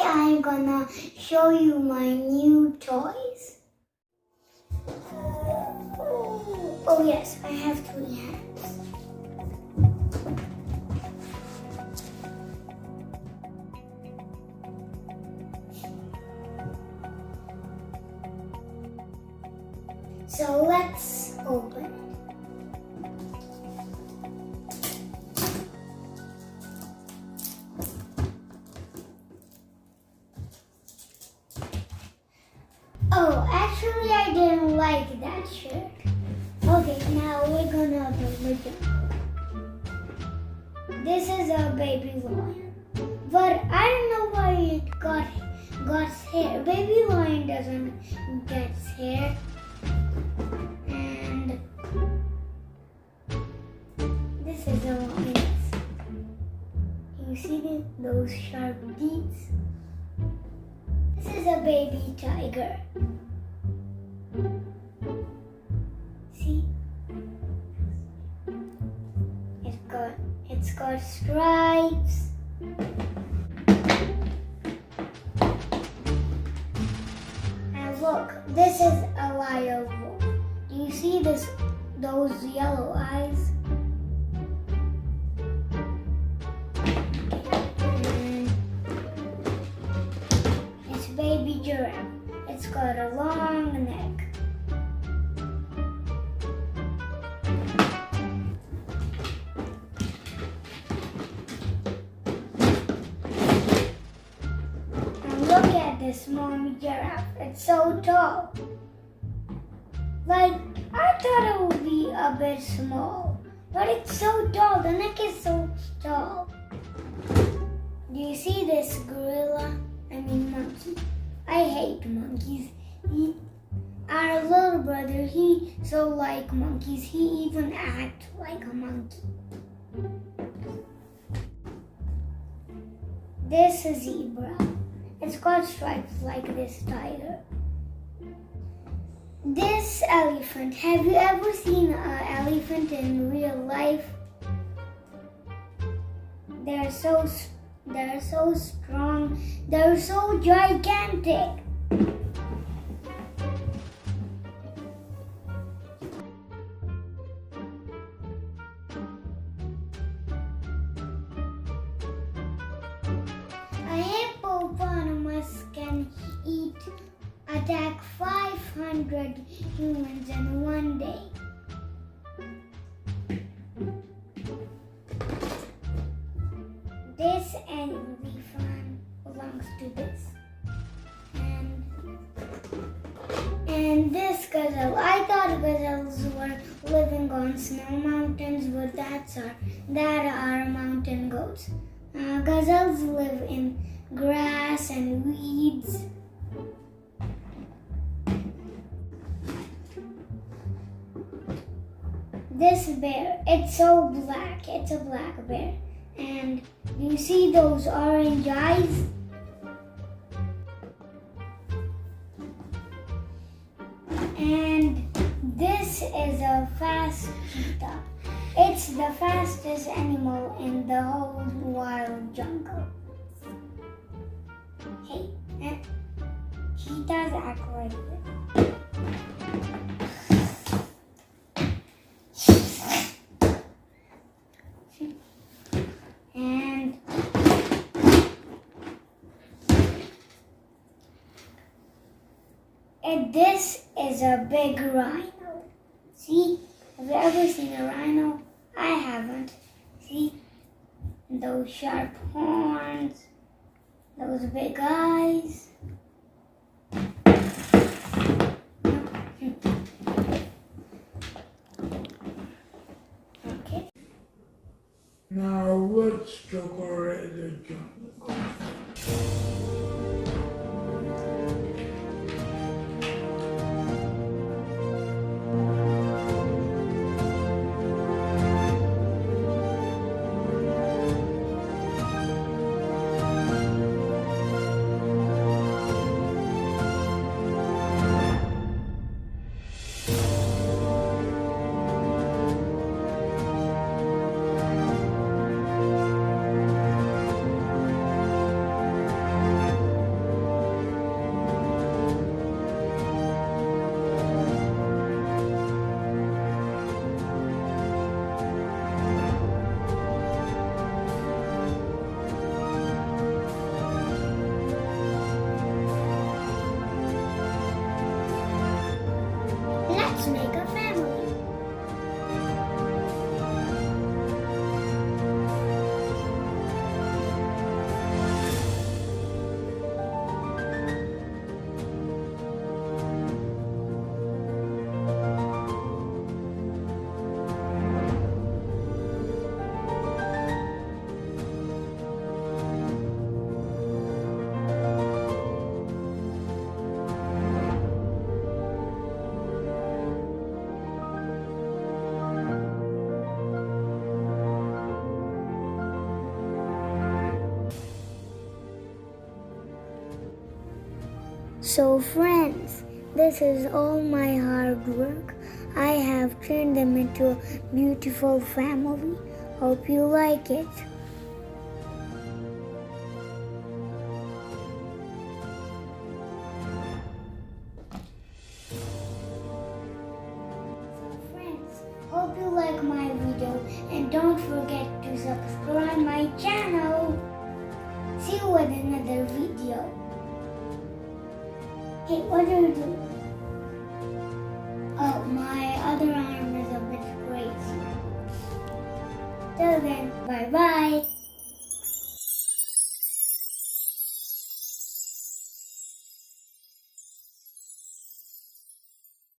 I'm gonna show you my new toys. Oh yes, I have 3 hands. So let's open it. Oh, actually I didn't like that shirt. Okay, now we're gonna open the jungle. This is a baby lion. But I don't know why it got hair. Baby lion doesn't get hair. And this is a lion. You see those sharp teeth? This is a baby tiger. See? It's got stripes. And look, this is a wild wolf. Do you see those yellow eyes? And it's baby giraffe. It's got a long neck. Look at this mommy giraffe. It's so tall. Like, I thought it would be a bit small. But it's so tall. The neck is so tall. Do you see this gorilla? I mean monkey. I hate monkeys. Our little brother, he so like monkeys. He even acts like a monkey. This is zebra. It's got stripes like this tiger. This elephant. Have you ever seen an elephant in real life? They're so strong. They're so gigantic. A hippopotamus can attack 500 humans in one day. This elephant belongs to this. And this gazelle. I thought gazelles were living on snow mountains, but that are mountain goats. Gazelles live in grass and weeds. This bear, it's so black. It's a black bear. And you see those orange eyes? And this is a fast cheetah. It's the fastest animal in the whole wild jungle. Hey, cheetahs act like this. And this is a big rhino. See? Have you ever seen a rhino? I haven't. See? Those sharp horns. Those big eyes. Okay. Now let's decorate the jungle. So friends, this is all my hard work. I have turned them into a beautiful family. Hope you like it. Friends, hope you like my video and don't forget to subscribe my channel. See you with another video. Hey, what do you do? Oh, my other arm is a bit crazy. Till then, bye bye.